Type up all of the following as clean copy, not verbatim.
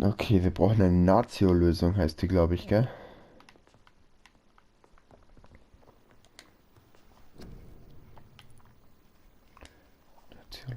Okay, wir brauchen eine Natio-Lösung, heißt die, glaube ich, gell? Natio.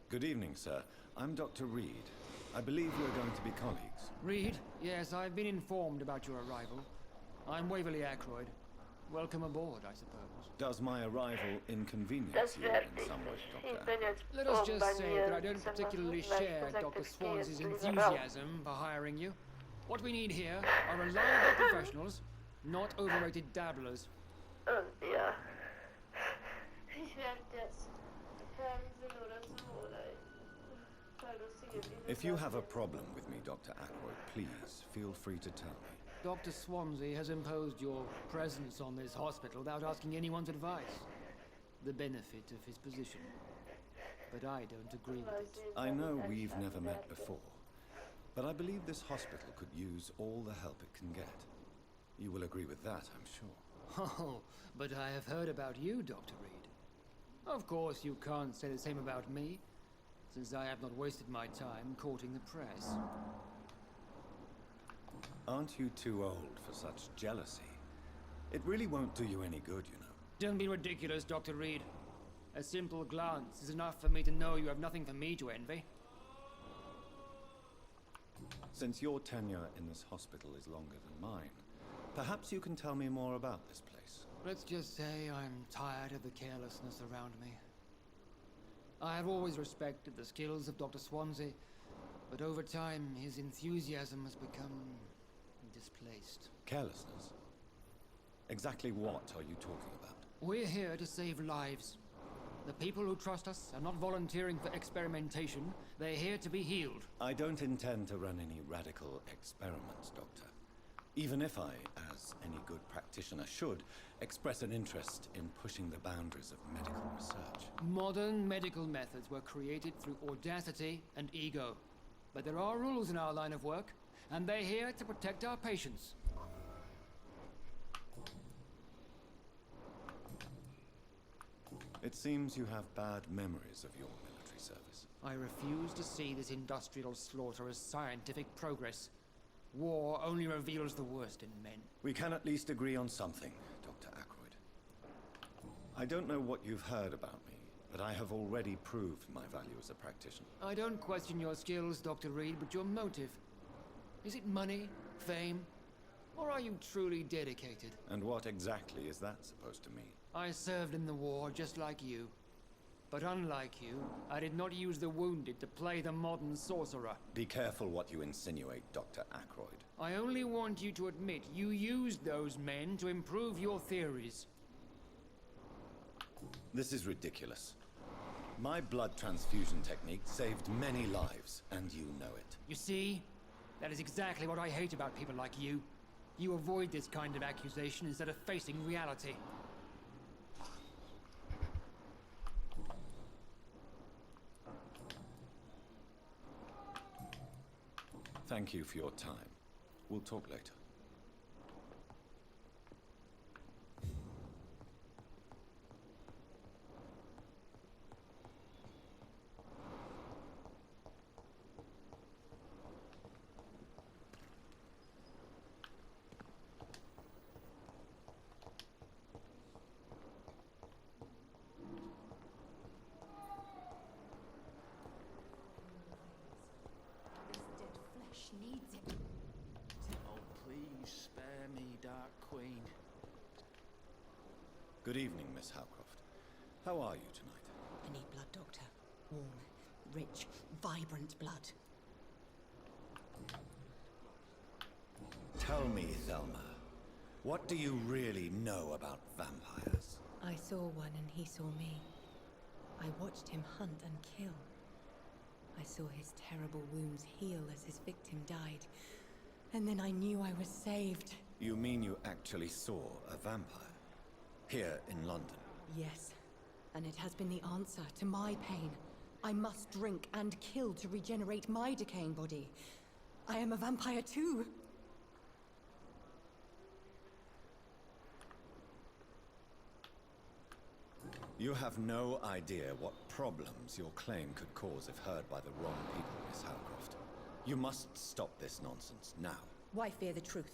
Good evening, sir. I'm Dr. Reed. I believe we're going to be colleagues. Reed? Yes, I've been informed about your arrival. I'm Waverly Ackroyd. Welcome aboard, I suppose. Does my arrival inconvenience you in some way, Doctor? Let us just say that I don't particularly share Dr. Swansea's enthusiasm for hiring you. What we need here are reliable professionals, not overrated dabblers. Und ja, ich werde das Fernsehen oder so oder ein paar lustige Videos. If you have a problem with me, Dr. Ackroyd, please feel free to tell me. Dr. Swansea has imposed your presence on this hospital without asking anyone's advice. The benefit of his position. But I don't agree with it. I know we've never met before, but I believe this hospital could use all the help it can get. You will agree with that, I'm sure. Oh, but I have heard about you, Dr. Reed. Of course, you can't say the same about me, since I have not wasted my time courting the press. Aren't you too old for such jealousy? It really won't do you any good, you know. Don't be ridiculous, Dr. Reed. A simple glance is enough for me to know you have nothing for me to envy. Since your tenure in this hospital is longer than mine, perhaps you can tell me more about this place. Let's just say I'm tired of the carelessness around me. I have always respected the skills of Dr. Swansea, but over time his enthusiasm has become displaced. Carelessness? Exactly what are you talking about? We're here to save lives. The people who trust us are not volunteering for experimentation. They're here to be healed. I don't intend to run any radical experiments, Doctor. Even if I, as any good practitioner should, express an interest in pushing the boundaries of medical research. Modern medical methods were created through audacity and ego. But there are rules in our line of work, and they're here to protect our patients. It seems you have bad memories of your military service. I refuse to see this industrial slaughter as scientific progress. War only reveals the worst in men. We can at least agree on something, Dr. Ackroyd. I don't know what you've heard about me, but I have already proved my value as a practitioner. I don't question your skills, Dr. Reed, but your motive. Is it money, fame, or are you truly dedicated? And what exactly is that supposed to mean? I served in the war just like you. But unlike you, I did not use the wounded to play the modern sorcerer. Be careful what you insinuate, Dr. Ackroyd. I only want you to admit you used those men to improve your theories. This is ridiculous. My blood transfusion technique saved many lives, and you know it. You see? That is exactly what I hate about people like you. You avoid this kind of accusation instead of facing reality. Thank you for your time. We'll talk later. Needs it. Oh, please spare me, Dark Queen. Good evening, Miss Howcroft. How are you tonight? I need blood, Doctor. Warm, rich, vibrant blood. Tell me, Thelma, what do you really know about vampires? I saw one and he saw me. I watched him hunt and kill. I saw his terrible wounds heal as his victim died. And then I knew I was saved. You mean you actually saw a vampire? Here in London? Yes. And it has been the answer to my pain. I must drink and kill to regenerate my decaying body. I am a vampire too. You have no idea what problems your claim could cause if heard by the wrong people, Miss Howcroft. You must stop this nonsense now. Why fear the truth?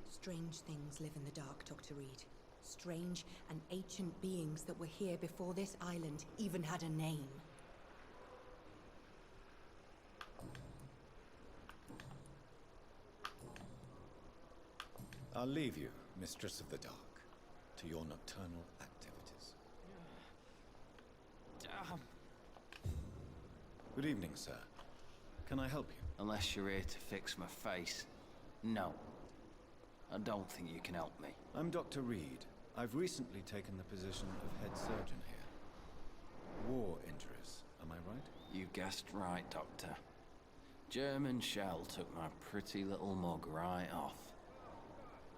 Strange things live in the dark, Dr. Reed. Strange and ancient beings that were here before this island even had a name. I'll leave you, Mistress of the Dark, to your nocturnal activities. Damn. Good evening, sir. Can I help you? Unless you're here to fix my face. No. I don't think you can help me. I'm Dr. Reed. I've recently taken the position of head surgeon here. War injuries, am I right? You guessed right, Doctor. German shell took my pretty little mug right off.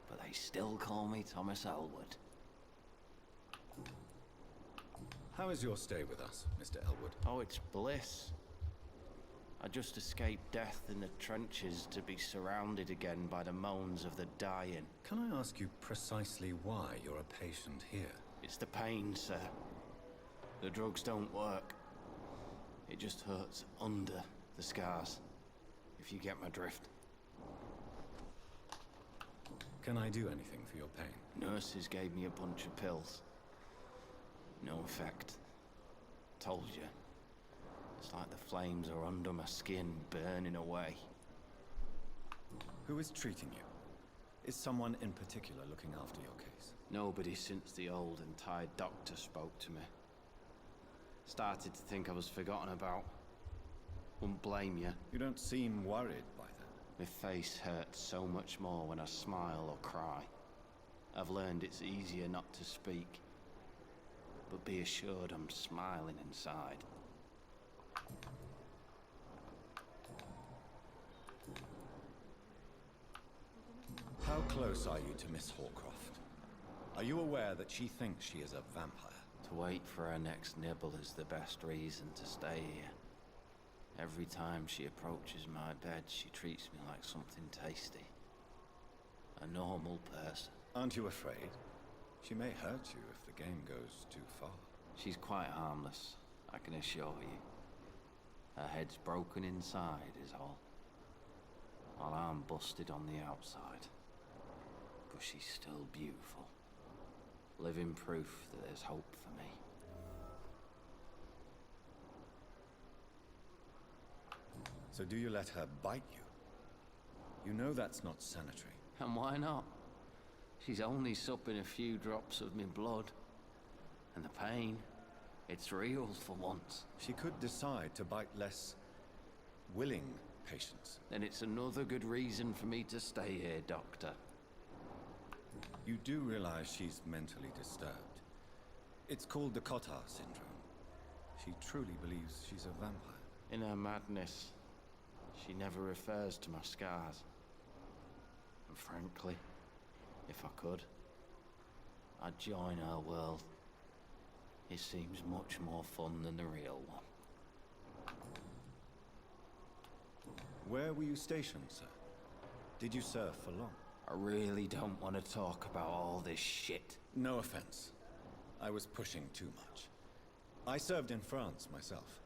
But they still call me Thomas Elwood. How is your stay with us, Mr. Elwood? Oh, it's bliss. I just escaped death in the trenches to be surrounded again by the moans of the dying. Can I ask you precisely why you're a patient here? It's the pain, sir. The drugs don't work. It just hurts under the scars, if you get my drift. Can I do anything for your pain? Nurses gave me a bunch of pills. No effect. Told you. It's like the flames are under my skin, burning away. Who is treating you? Is someone in particular looking after your case? Nobody since the old and tired doctor spoke to me. Started to think I was forgotten about. Wouldn't blame you. You don't seem worried by that. My face hurts so much more when I smile or cry. I've learned it's easier not to speak. But be assured I'm smiling inside. How close are you to Miss Horcroft? Are you aware that she thinks she is a vampire? To wait for her next nibble is the best reason to stay here. Every time she approaches my bed, she treats me like something tasty. A normal person. Aren't you afraid? She may hurt you if the game goes too far. She's quite harmless, I can assure you. Her head's broken inside is all. While I'm busted on the outside. But she's still beautiful. Living proof that there's hope for me. So do you let her bite you? You know that's not sanitary. And why not? She's only supping a few drops of me blood. And the pain, it's real for once. She could decide to bite less willing patients. Then it's another good reason for me to stay here, Doctor. You do realize she's mentally disturbed. It's called the Cotard syndrome. She truly believes she's a vampire. In her madness, she never refers to my scars. And frankly, if I could, I'd join her world. It seems much more fun than the real one. Where were you stationed, sir? Did you serve for long? I really don't want to talk about all this shit. No offense. I was pushing too much. I served in France myself.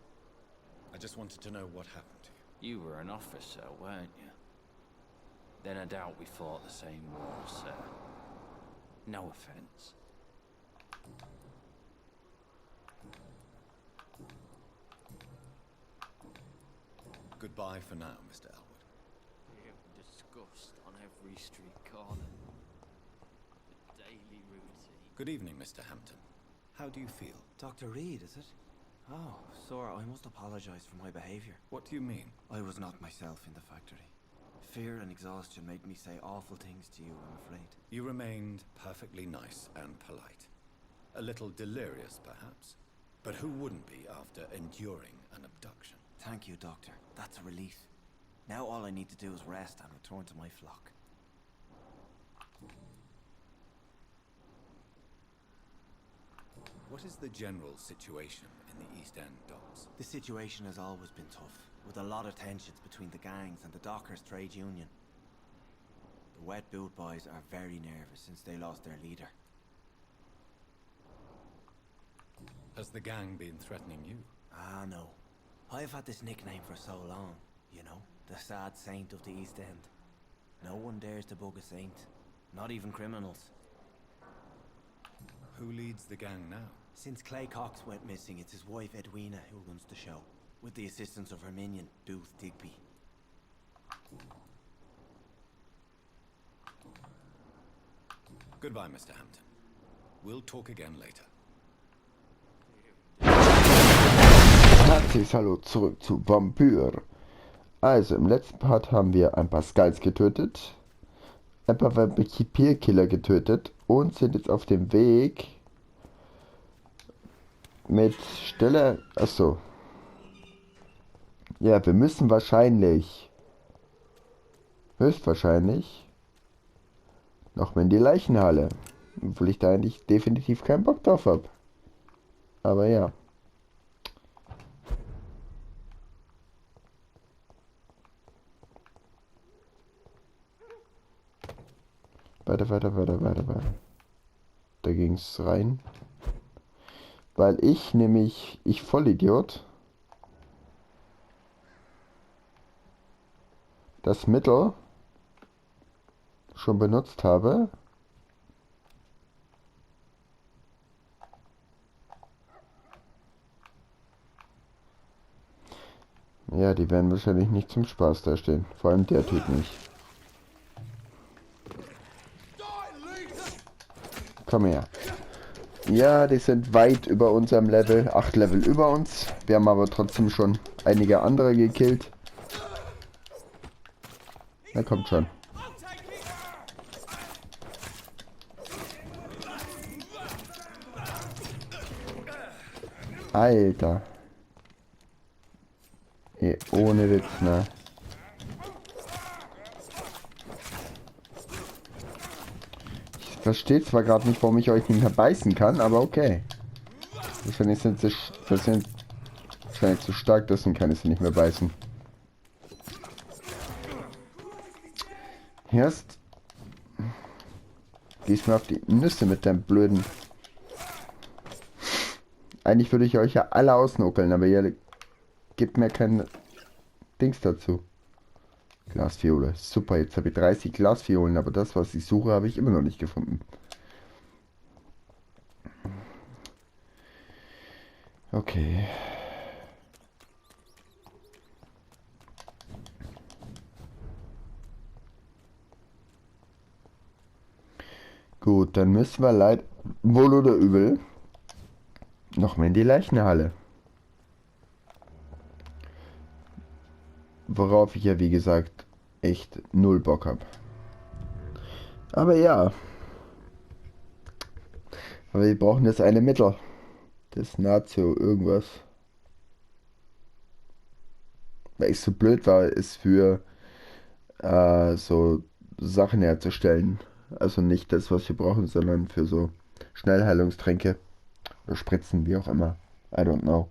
I just wanted to know what happened to you. You were an officer, weren't you? Then I doubt we fought the same war, sir. No offense. Goodbye for now, Mr. Elwood. Disgust on every street corner. The daily routine. Good evening, Mr. Hampton. How do you feel? Dr. Reed, is it? Oh, sir, I must apologize for my behavior. What do you mean? I was not myself in the factory. Fear and exhaustion made me say awful things to you, I'm afraid. You remained perfectly nice and polite. A little delirious, perhaps. But who wouldn't be after enduring an abduction? Thank you, Doctor. That's a relief. Now all I need to do is rest and return to my flock. What is the general situation in the East End docks? The situation has always been tough, with a lot of tensions between the gangs and the Dockers' trade union. The Wet Boot Boys are very nervous since they lost their leader. Has the gang been threatening you? Ah, no. I've had this nickname for so long, you know, the sad saint of the East End. No one dares to bug a saint, not even criminals. Who leads the gang now? Since Clay Cox went missing, it's his wife Edwina who runs the show, with the assistance of her minion, Booth Digby. Goodbye, Mr. Hampton. We'll talk again later. Herzliches Hallo zurück zu Vampyr. Also, im letzten Part haben wir ein paar Skulls getötet, ein paar Vampyr-Killer getötet und sind jetzt auf dem Weg mit Stelle... Achso. Ja, wir müssen wahrscheinlich, höchstwahrscheinlich, noch mal in die Leichenhalle. Obwohl ich da eigentlich definitiv keinen Bock drauf habe. Aber ja. Weiter. Da ging es rein. Weil ich nämlich, ich Vollidiot, das Mittel schon benutzt habe. Ja, die werden wahrscheinlich nicht zum Spaß da stehen. Vor allem der Typ nicht. Komm her. Ja, die sind weit über unserem Level. 8 Level über uns. Wir haben aber trotzdem schon einige andere gekillt. Na kommt schon. Alter. Ey, ohne Witz, ne? Ich verstehe zwar gerade nicht, warum ich euch nicht mehr beißen kann, aber okay. Wahrscheinlich sind sie wahrscheinlich zu stark, deswegen kann ich sie nicht mehr beißen. Erst gehst mir auf die Nüsse mit deinem blöden... Eigentlich würde ich euch ja alle ausnuckeln, aber ihr gebt mir kein Dings dazu. Glasviole. Super, jetzt habe ich 30 Glasviolen, aber das, was ich suche, habe ich immer noch nicht gefunden. Okay. Gut, dann müssen wir leider, wohl oder übel, noch mal in die Leichenhalle. Worauf ich ja, wie gesagt, echt null Bock habe. Aber ja. Aber wir brauchen jetzt eine Mittel. Das Natio irgendwas. Weil ich so blöd war, es für so Sachen herzustellen. Also nicht das, was wir brauchen, sondern für so Schnellheilungstränke. Oder Spritzen, wie auch immer. I don't know.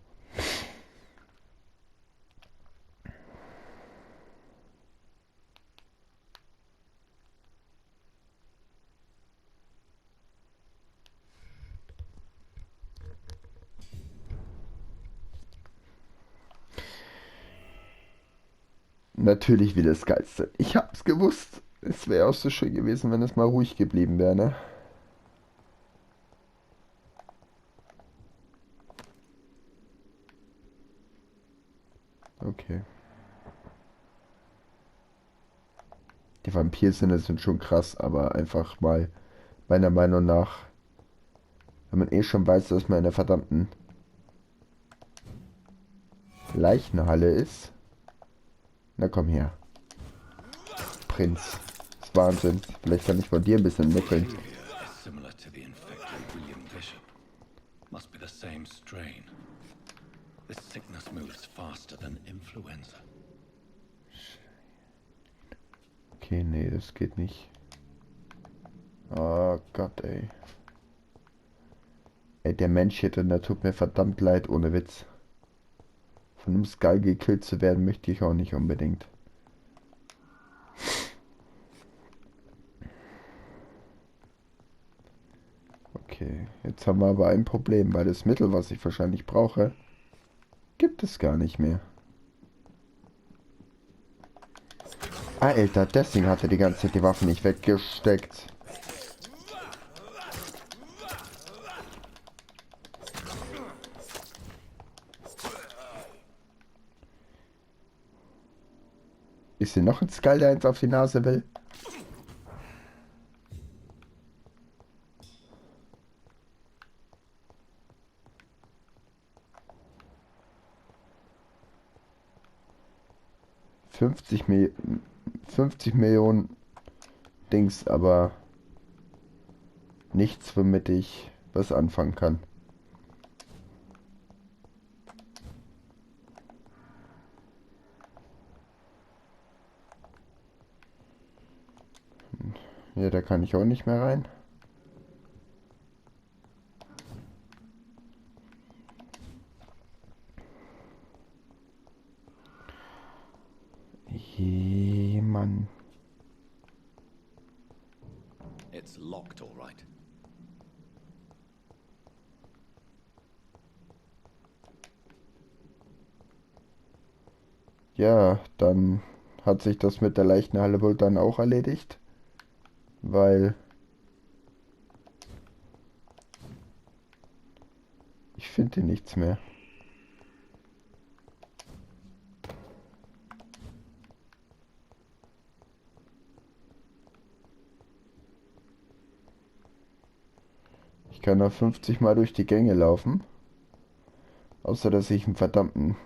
Natürlich wieder das Geilste. Ich hab's gewusst. Es wäre auch so schön gewesen, wenn es mal ruhig geblieben wäre, ne? Okay. Die Vampirsinne sind schon krass, aber einfach mal, meiner Meinung nach, wenn man eh schon weiß, dass man in der verdammten Leichenhalle ist. Na komm her. Prinz. Das ist Wahnsinn. Vielleicht kann ich von dir ein bisschen nuckeln. Verrwirrungen is similar to the infected William Bishop. Must be the same strain. This sickness moves faster than influenza. Okay, nee, das geht nicht. Oh Gott, ey. Ey, der Mensch hier drin, der tut mir verdammt leid, ohne Witz. Von einem Skull gekillt zu werden, möchte ich auch nicht unbedingt. Okay, jetzt haben wir aber ein Problem, weil das Mittel, was ich wahrscheinlich brauche, gibt es gar nicht mehr. Alter, deswegen hat er die ganze Zeit die Waffe nicht weggesteckt. Ist hier noch ein Skull, der eins auf die Nase will? 50 Millionen Dings, aber nichts, womit ich was anfangen kann. Ja, da kann ich auch nicht mehr rein. Je, Mann. It's locked, all right. Ja, dann hat sich das mit der Leichenhalle wohl dann auch erledigt, weil ich finde nichts mehr. Ich kann da 50 Mal durch die Gänge laufen, außer dass ich einen verdammten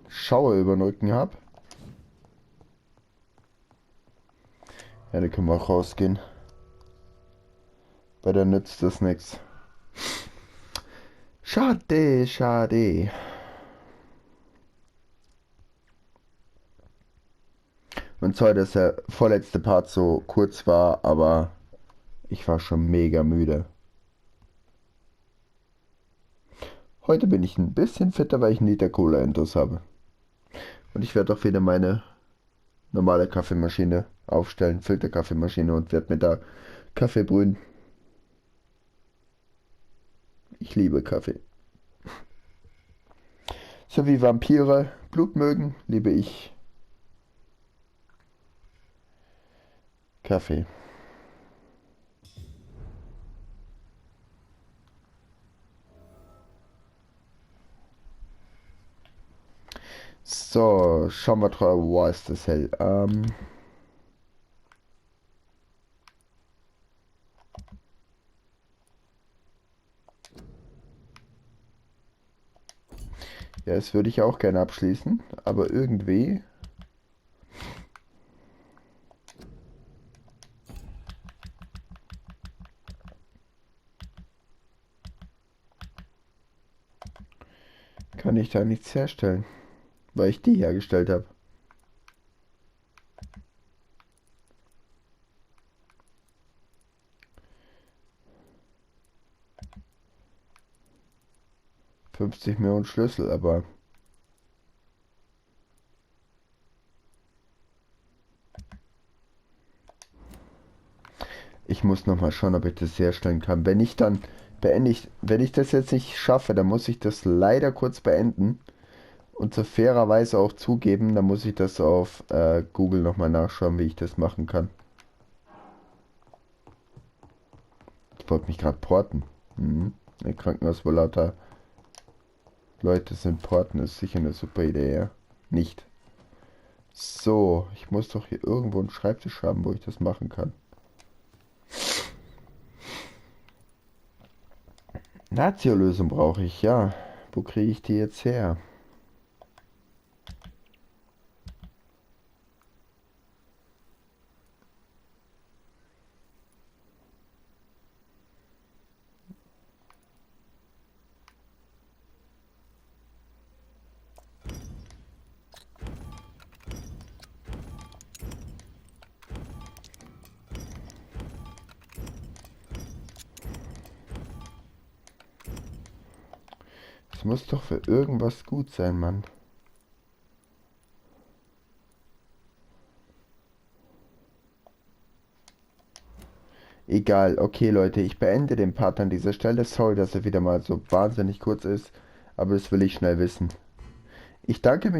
Schauer über den Rücken habe. Ja, da können wir auch rausgehen. Weil dann nützt das nichts. Schade, schade. Und zwar, dass der vorletzte Part so kurz war, aber ich war schon mega müde. Heute bin ich ein bisschen fitter, weil ich einen Liter Cola intus habe. Und ich werde auch wieder meine normale Kaffeemaschine aufstellen, Filterkaffeemaschine, und werde mir da Kaffee brühen. Ich liebe Kaffee. So wie Vampyre Blut mögen, liebe ich Kaffee. So, schauen wir drauf. Wow, ist das hell. Ja, das würde ich auch gerne abschließen, aber irgendwie kann ich da nichts herstellen, weil ich die hergestellt habe. $50 Millionen Schlüssel, aber ich muss noch mal schauen, ob ich das herstellen kann. Wenn ich dann wenn ich das jetzt nicht schaffe, dann muss ich das leider kurz beenden und so fairerweise auch zugeben, dann muss ich das auf Google noch mal nachschauen, wie ich das machen kann. Ich wollte mich gerade porten. Ein Krankenhaus, wo lauter Leute sind, porten ist sicher eine super Idee, ja? Nicht. So, ich muss doch hier irgendwo einen Schreibtisch haben, wo ich das machen kann. Natio-Lösung brauche ich, ja. Wo kriege ich die jetzt her? Es muss doch für irgendwas gut sein, Mann. Egal, okay Leute, ich beende den Part an dieser Stelle. Sorry, dass er wieder mal so wahnsinnig kurz ist, aber das will ich schnell wissen. Ich bedanke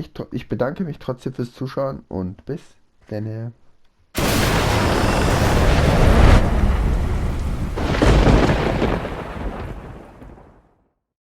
mich trotzdem fürs Zuschauen und bis dann.